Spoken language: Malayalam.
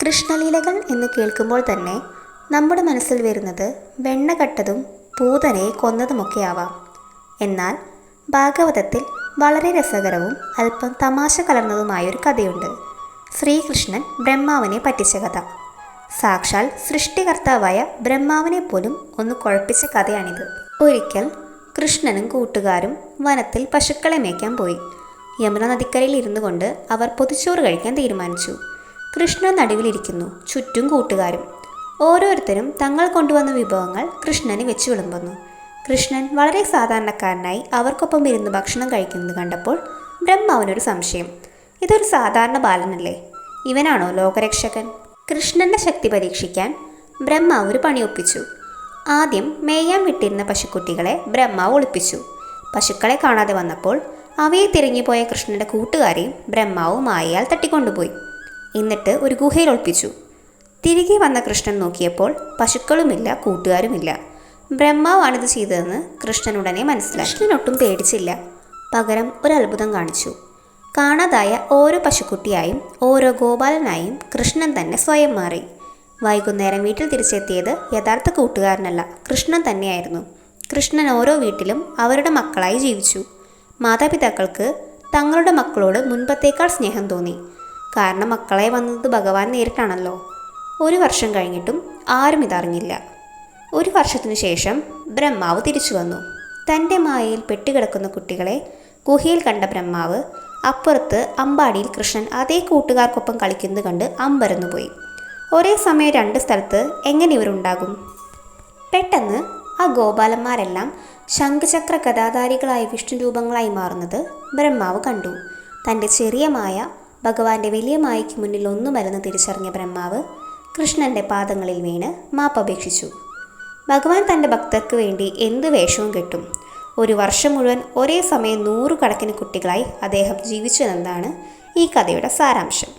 കൃഷ്ണലീലകൾ എന്ന് കേൾക്കുമ്പോൾ തന്നെ നമ്മുടെ മനസ്സിൽ വരുന്നത് വെണ്ണകട്ടതും പൂതനയെ കൊന്നതുമൊക്കെയാവാം. എന്നാൽ ഭാഗവതത്തിൽ വളരെ രസകരവും അല്പം തമാശ കലർന്നതുമായൊരു കഥയുണ്ട്. ശ്രീകൃഷ്ണൻ ബ്രഹ്മാവിനെ പറ്റിച്ച കഥ. സാക്ഷാൽ സൃഷ്ടികർത്താവായ ബ്രഹ്മാവിനെ പോലും ഒന്ന് കുഴപ്പിച്ച കഥയാണിത്. ഒരിക്കൽ കൃഷ്ണനും കൂട്ടുകാരും വനത്തിൽ പശുക്കളെ മേയ്ക്കാൻ പോയി. യമുന നദിക്കരയിൽ ഇരുന്നു കൊണ്ട് അവർ പൊതിച്ചോറ് കഴിക്കാൻ തീരുമാനിച്ചു. കൃഷ്ണൻ നടുവിലിരിക്കുന്നു, ചുറ്റും കൂട്ടുകാരും. ഓരോരുത്തരും തങ്ങൾ കൊണ്ടുവന്ന വിഭവങ്ങൾ കൃഷ്ണന് വെച്ച് വിളമ്പുന്നു. കൃഷ്ണൻ വളരെ സാധാരണക്കാരനായി അവർക്കൊപ്പം ഇരുന്ന് ഭക്ഷണം കഴിക്കുന്നത് കണ്ടപ്പോൾ ബ്രഹ്മാവിനൊരു സംശയം. ഇതൊരു സാധാരണ ബാലനല്ലേ, ഇവനാണോ ലോകരക്ഷകൻ? കൃഷ്ണന്റെ ശക്തി പരീക്ഷിക്കാൻ ബ്രഹ്മാവ് ഒരു പണിയൊപ്പിച്ചു. ആദ്യം മേയാൻ വിട്ടിരുന്ന പശുക്കുട്ടികളെ ബ്രഹ്മാവ് ഒളിപ്പിച്ചു. പശുക്കളെ കാണാതെ വന്നപ്പോൾ അവയെ തിരഞ്ഞുപോയ കൃഷ്ണന്റെ കൂട്ടുകാരെയും ബ്രഹ്മാവ് മായയാൽ തട്ടിക്കൊണ്ടുപോയി. എന്നിട്ട് ഒരു ഗുഹയിൽ ഒളിപ്പിച്ചു. തിരികെ വന്ന കൃഷ്ണൻ നോക്കിയപ്പോൾ പശുക്കളുമില്ല, കൂട്ടുകാരുമില്ല. ബ്രഹ്മാവാണിത് ചെയ്തതെന്ന് കൃഷ്ണൻ ഉടനെ മനസ്സിലായി. കൃഷ്ണൻ ഒട്ടും പേടിച്ചില്ല. പകരം ഒരു അത്ഭുതം കാണിച്ചു. കാണാതായ ഓരോ പശുക്കുട്ടിയായും ഓരോ ഗോപാലനായും കൃഷ്ണൻ തന്നെ സ്വയം മാറി. വൈകുന്നേരം വീട്ടിൽ തിരിച്ചെത്തിയത് യഥാർത്ഥ കൂട്ടുകാരനല്ല, കൃഷ്ണൻ തന്നെയായിരുന്നു. കൃഷ്ണൻ ഓരോ വീട്ടിലും അവരുടെ മക്കളായി ജീവിച്ചു. മാതാപിതാക്കൾക്ക് തങ്ങളുടെ മക്കളോട് മുൻപത്തേക്കാൾ സ്നേഹം തോന്നി. കാരണം മക്കളെ വന്നത് ഭഗവാൻ നേരിട്ടാണല്ലോ. 1 വർഷം കഴിഞ്ഞിട്ടും ആരും ഇതറിഞ്ഞില്ല. 1 വർഷത്തിനു ശേഷം ബ്രഹ്മാവ് തിരിച്ചു വന്നു. തൻ്റെ മായയിൽ പെട്ടുകിടക്കുന്ന കുട്ടികളെ ഗുഹയിൽ കണ്ട ബ്രഹ്മാവ് അപ്പുറത്ത് അമ്പാടിയിൽ കൃഷ്ണൻ അതേ കൂട്ടുകാർക്കൊപ്പം കളിക്കുന്നത് കണ്ട് അമ്പരന്നുപോയി. ഒരേ സമയം 2 സ്ഥലത്ത് എങ്ങനെ ഇവരുണ്ടാകും? പെട്ടെന്ന് ആ ഗോപാലന്മാരെല്ലാം ശംഖചക്ര ഗദാധാരികളായ വിഷ്ണു രൂപങ്ങളായി മാറുന്നത് ബ്രഹ്മാവ് കണ്ടു. തൻ്റെ ചെറിയ മായ ഭഗവാന്റെ വലിയ മായയ്ക്ക് മുന്നിൽ ഒന്നുമല്ലെന്ന് തിരിച്ചറിഞ്ഞ ബ്രഹ്മാവ് കൃഷ്ണൻ്റെ പാദങ്ങളിൽ വീണ് മാപ്പപേക്ഷിച്ചു. ഭഗവാൻ തൻ്റെ ഭക്തർക്ക് വേണ്ടി എന്ത് വേഷവും കെട്ടും. 1 വർഷം മുഴുവൻ ഒരേ സമയം 100 കണക്കിന് കുട്ടികളായി അദ്ദേഹം ജീവിച്ചു എന്നതാണ് ഈ കഥയുടെ സാരാംശം.